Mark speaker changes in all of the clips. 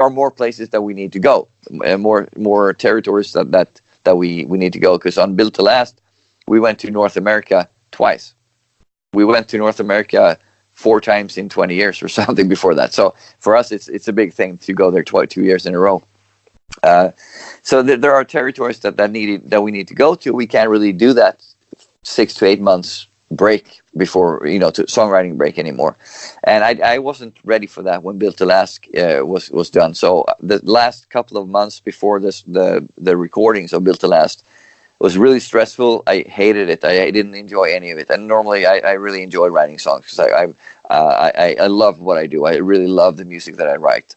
Speaker 1: are more places that we need to go, more territories that we need to go. Because on Built to Last, we went to North America twice. We went to North America 4 times in 20 years or something before that. So for us, it's a big thing to go there 2 years in a row. So there are territories that we need to go to. We can't really do that 6 to 8 months break before, to songwriting break anymore. And I wasn't ready for that when Built to Last was done. So the last couple of months before the recordings of Built to Last was really stressful. I hated it. I didn't enjoy any of it. And normally I really enjoy writing songs because I love what I do. I really love the music that I write.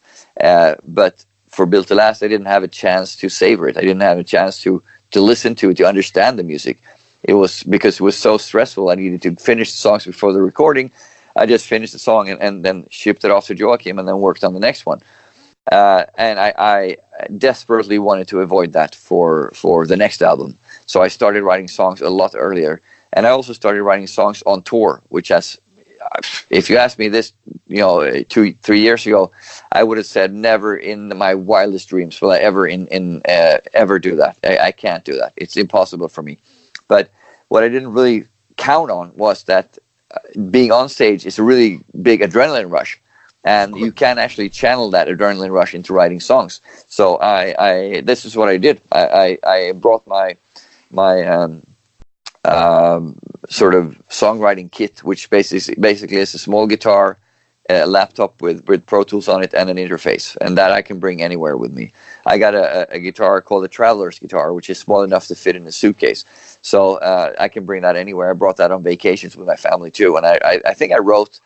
Speaker 1: But for Built to Last, I didn't have a chance to savor it. I didn't have a chance to listen to it, to understand the music. It was because it was so stressful. I needed to finish the songs before the recording. I just finished the song and then shipped it off to Joachim and then worked on the next one. And I desperately wanted to avoid that for the next album. So I started writing songs a lot earlier. And I also started writing songs on tour, which has, if you asked me this, 2-3 years ago, I would have said never in my wildest dreams will I ever ever do that. I can't do that. It's impossible for me. But what I didn't really count on was that being on stage is a really big adrenaline rush. And you can actually channel that adrenaline rush into writing songs. So this is what I did. I brought my sort of songwriting kit, which basically is a small guitar, a laptop with Pro Tools on it, and an interface, and that I can bring anywhere with me. I got a guitar called a traveler's guitar, which is small enough to fit in a suitcase, so I can bring that anywhere. I brought that on vacations with my family too, and I think I wrote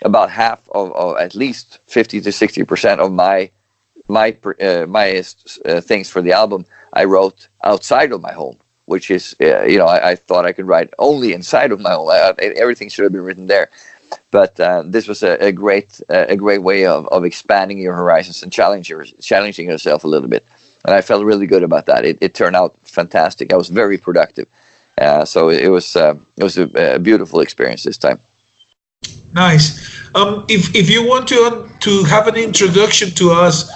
Speaker 1: about half of at least 50 to 60% of my things for the album I wrote outside of my home, which is, I thought I could write only inside of my home. Everything should have been written there. But this was a great way of expanding your horizons and challenging yourself a little bit. And I felt really good about that. It turned out fantastic. I was very productive. So it was a beautiful experience this time.
Speaker 2: Nice. If you want to have an introduction to us,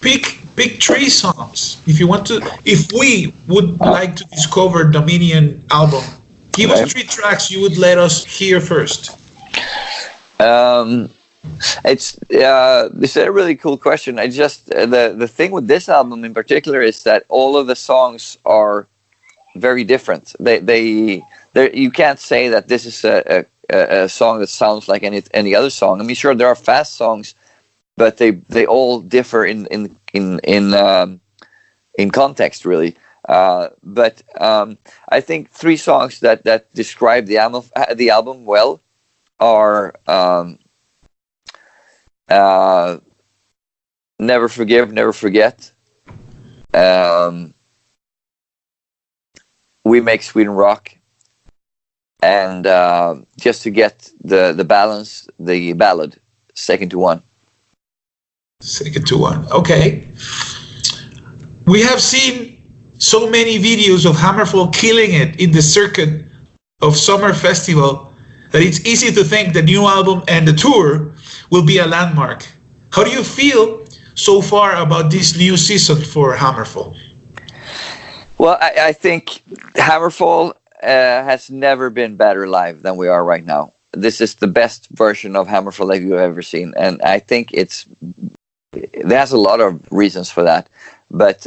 Speaker 2: pick 3 songs. If we would like to discover Dominion album, give us 3 tracks you would let us hear first.
Speaker 1: This is a really cool question. I just the thing with this album in particular is that all of the songs are very different. You can't say that this is a song that sounds like any other song. I mean, sure, there are fast songs, but they all differ in context, really. But I think 3 songs that describe the album well are Never Forgive, Never Forget, We Make Sweden Rock, and just to get the balance, the ballad, Second to One.
Speaker 2: Second to One. Okay. We have seen so many videos of Hammerfall killing it in the circuit of Summer Festival that it's easy to think the new album and the tour will be a landmark. How do you feel so far about this new season for Hammerfall?
Speaker 1: Well, I think Hammerfall has never been better live than we are right now. This is the best version of Hammerfall that you've ever seen, and I think there's a lot of reasons for that. But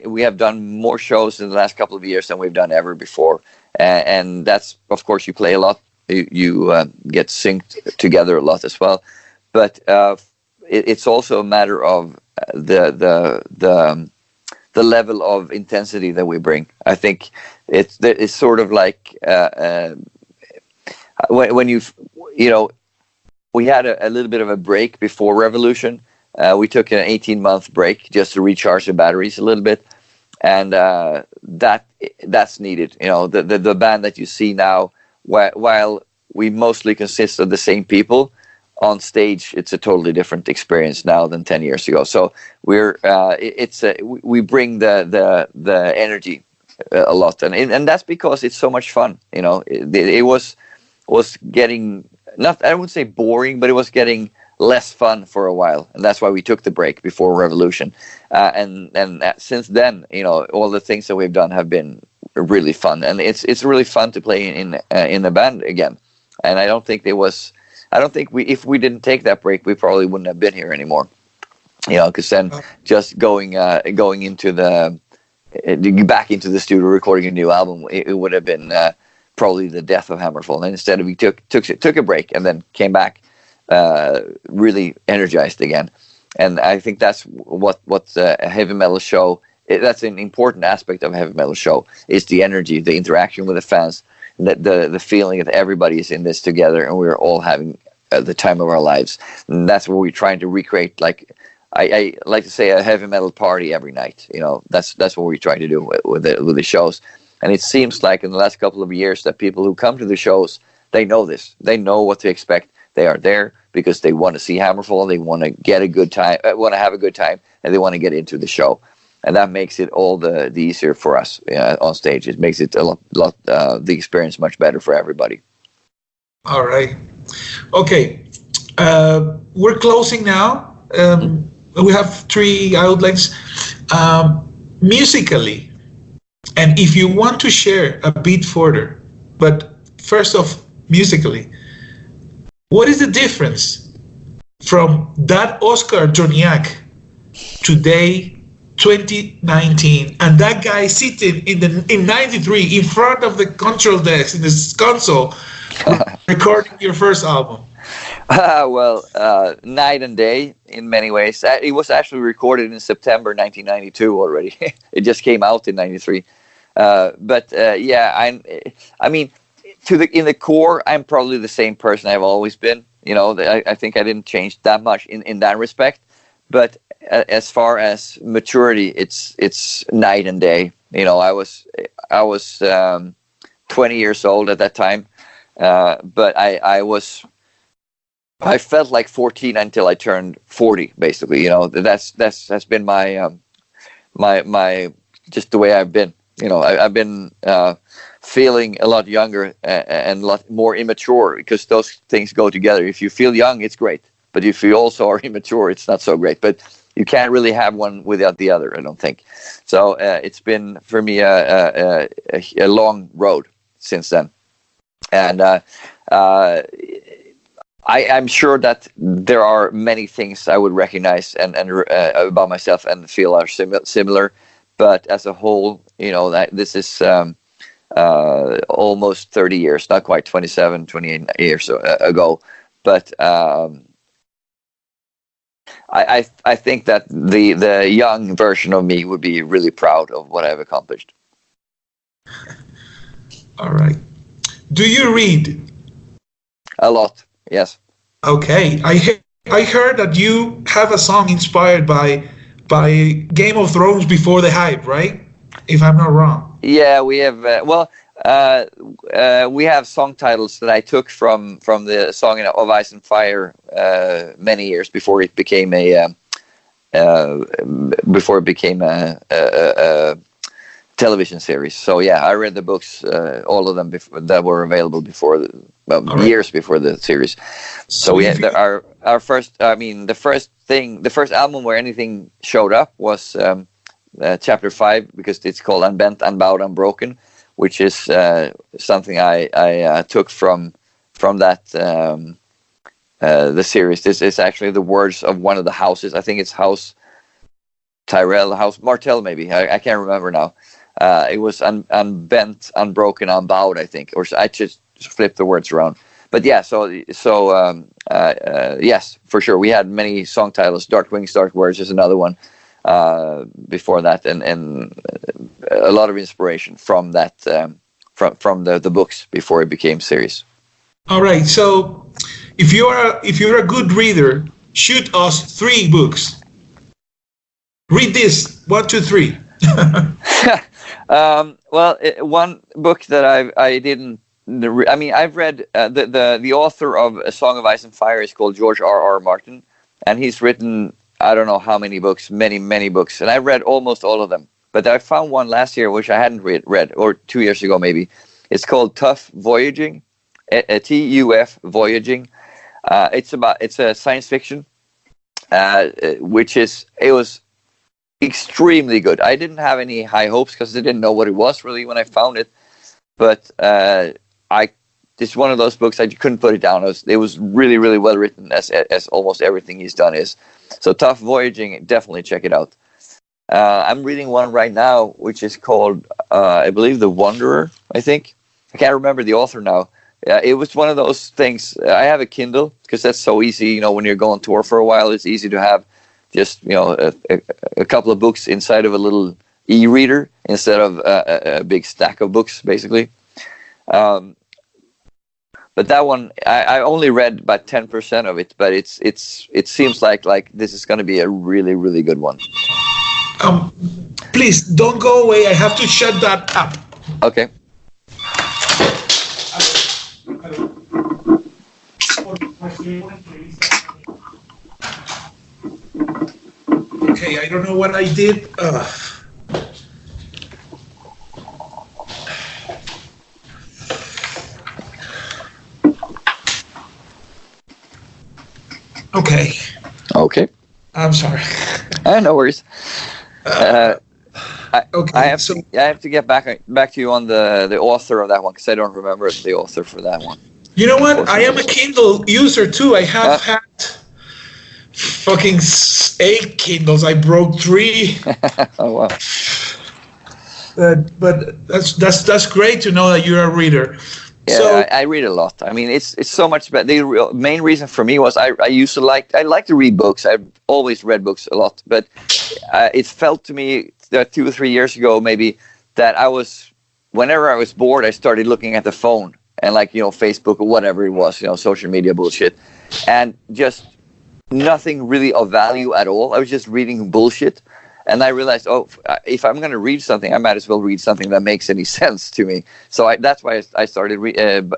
Speaker 1: we have done more shows in the last couple of years than we've done ever before, and that's, of course, you play a lot, you get synced together a lot as well. But it's also a matter of the level of intensity that we bring. I think it's sort of like when we had a little bit of a break before Revolution. We took an 18-month break just to recharge the batteries a little bit, and that's needed. The band that you see now, while we mostly consist of the same people, on stage it's a totally different experience now than 10 years ago. So we bring the energy a lot, and that's because it's so much fun. It was getting, not, I wouldn't say boring, but it was getting less fun for a while, and that's why we took the break before Revolution. And since then, all the things that we've done have been really fun, and it's really fun to play in a band again. And I don't think if we didn't take that break, we probably wouldn't have been here anymore. Because then just going into back into the studio recording a new album, it would have been probably the death of Hammerfall. And instead, we took a break and then came back really energized again. And I think that's what a heavy metal show. That's an important aspect of a heavy metal show, is the energy, the interaction with the fans, the feeling that everybody is in this together and we're all having the time of our lives. And that's what we're trying to recreate. Like I like to say, a heavy metal party every night. That's what we're trying to do with the shows. And it seems like in the last couple of years that people who come to the shows, they know this. They know what to expect. They are there because they want to see Hammerfall. They want to get a good time, want to have a good time, and they want to get into the show. And that makes it all the easier for us on stage. It makes it a lot the experience much better for everybody.
Speaker 2: All right. Okay. We're closing now. We have 3 outlets. Musically, and if you want to share a bit further, but first off, musically, what is the difference from that Oscar-dronjak today, 2019, and that guy sitting in 93 in front of the control desk in this console recording your first album? Night and day in many ways. It was actually recorded in September 1992 already. It just came out in 93. I mean, in the core, I'm probably the same person I've always been. I think I didn't change that much in that respect. But as far as maturity, it's night and day. I was 20 years old at that time, but I felt like 14 until I turned 40. Basically, that's been my just the way I've been. I've been feeling a lot younger and a lot more immature, because those things go together. If you feel young, it's great. But if you also are immature, it's not so great. But you can't really have one without the other, I don't think. So it's been, for me, a long road since then. And I'm sure that there are many things I would recognize and about myself and feel are similar. But as a whole, that this is almost 30 years, not quite 27, 28 years ago. But I think that the young version of me would be really proud of what I've accomplished. All right. Do you read?
Speaker 1: A lot, yes.
Speaker 2: Okay. I heard that you have a song inspired by Game of Thrones Before the Hype, right? If I'm not wrong.
Speaker 1: Yeah, we have. We have song titles that I took from the Song of Ice and Fire many years before it became a television series. So yeah, I read the books, all of them that were available before, years before the series. So our first. I mean, the first album where anything showed up was Chapter 5, because it's called Unbent, Unbowed, Unbroken, which is something I took from that the series. This is actually the words of one of the houses. I think it's House Tyrell, House Martell, maybe. I can't remember now. It was unbent, unbroken, unbowed, I think, or I just flipped the words around. But yeah, so yes, for sure, we had many song titles. Dark Wings, Dark Words is another one. Before that, and a lot of inspiration from that, from the books before it became series.
Speaker 2: All right. So, if you're a good reader, shoot us 3 books. Read this 1, 2, 3.
Speaker 1: One book that I didn't. I mean, I've read the author of A Song of Ice and Fire is called George R.R. Martin, and he's written, I don't know how many books, many books, and I read almost all of them. But I found one last year which I hadn't read, or 2 years ago maybe. It's called Tough Voyaging, TUF Voyaging. It's a science fiction, it was extremely good. I didn't have any high hopes because I didn't know what it was really when I found it, but it's one of those books I couldn't put it down. It was really, really well written, as almost everything he's done is. So Tough Voyaging, definitely check it out. I'm reading one right now, which is called, I believe, The Wanderer, I think. I can't remember the author now. It was one of those things. I have a Kindle because that's so easy. When you're going tour for a while, it's easy to have just, a couple of books inside of a little e-reader instead of a big stack of books, basically. But that one, I only read about 10% of it, but it seems like this is going to be a really, really good one.
Speaker 2: Please don't go away. I have to shut that up.
Speaker 1: Okay.
Speaker 2: Okay, I don't know what I did. Okay. I'm sorry.
Speaker 1: No worries.
Speaker 2: Okay.
Speaker 1: I have to get back to you on the author of that one because I don't remember the author for that one.
Speaker 2: You know what? I am a Kindle user too. I have had fucking 8 Kindles. I broke 3.
Speaker 1: Oh wow.
Speaker 2: But that's great to know that you're a reader.
Speaker 1: Yeah,
Speaker 2: so,
Speaker 1: I read a lot. I mean, it's so much better. The main reason for me was I like to read books. I've always read books a lot, but it felt to me that 2 or 3 years ago maybe that whenever I was bored, I started looking at the phone and Facebook or whatever it was, social media bullshit, and just nothing really of value at all. I was just reading bullshit. And I realized, if I'm going to read something, I might as well read something that makes any sense to me. So that's why I started.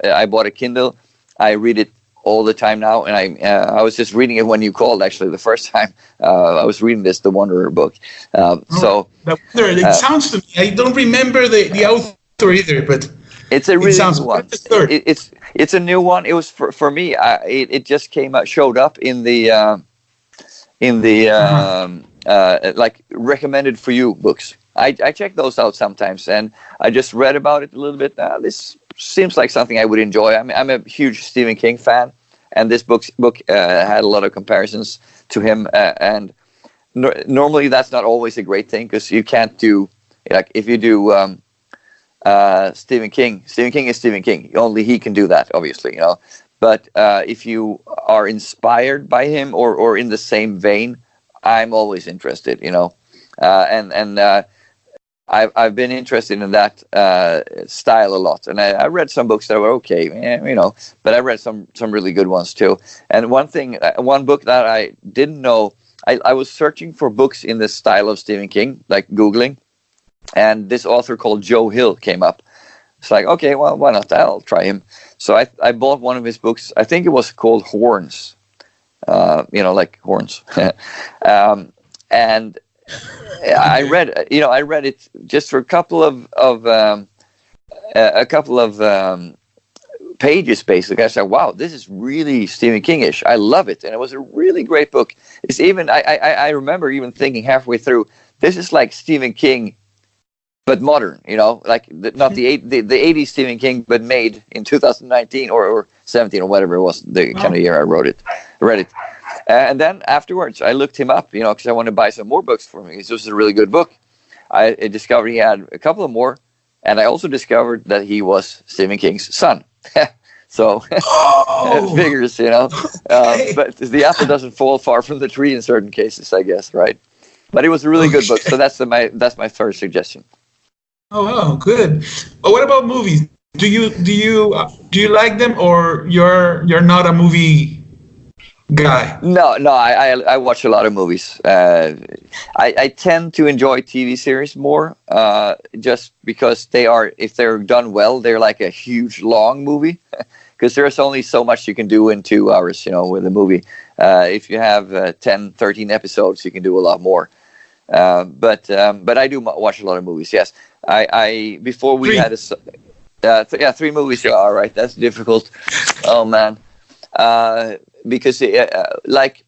Speaker 1: I bought a Kindle. I read it all the time now, and I was just reading it when you called. Actually, the first time I was reading The Wanderer book.
Speaker 2: It sounds to me. I don't remember the author either, but
Speaker 1: it's a really new one. It's a new one. It was for me. It just showed up in the like recommended for you books. I check those out sometimes, and I just read about it a little bit. This seems like something I would enjoy. I'm a huge Stephen King fan, and this book had a lot of comparisons to him. And normally that's not always a great thing because you can't do if you do Stephen King. Stephen King is Stephen King. Only he can do that, obviously, But if you are inspired by him or in the same vein, I'm always interested, I've been interested in that style a lot, and I read some books that were okay, but I read some really good ones too. And one book that I didn't know, I was searching for books in the style of Stephen King, like Googling, and this author called Joe Hill came up. It's like, okay, well, why not? I'll try him. So I bought one of his books. I think it was called Horns. Like horns. And I read it just for a couple of pages, basically. I said, wow, this is really Stephen King-ish. I love it. And it was a really great book. It's even, I remember even thinking halfway through, this is like Stephen King, but modern, not the 80s Stephen King, but made in 2019 or 17 or whatever it was, the kind of year I read it. And then afterwards, I looked him up, because I wanted to buy some more books for him. This was a really good book. I discovered he had a couple of more, and I also discovered that he was Stephen King's son. So it figures,
Speaker 2: Okay.
Speaker 1: But the apple doesn't fall far from the tree in certain cases, I guess, right? But it was a really good book, so that's my first suggestion.
Speaker 2: Oh, good. But what about movies? Do you like them, or you're not a movie guy?
Speaker 1: No, I watch a lot of movies. I tend to enjoy TV series more, just because if they're done well, they're like a huge long movie. Because there's only so much you can do in 2 hours, with a movie. If you have 10, 13 episodes, you can do a lot more. But I do watch a lot of movies. Yes, I before we 3. Had 3 movies. All right, that's difficult. Oh man. because like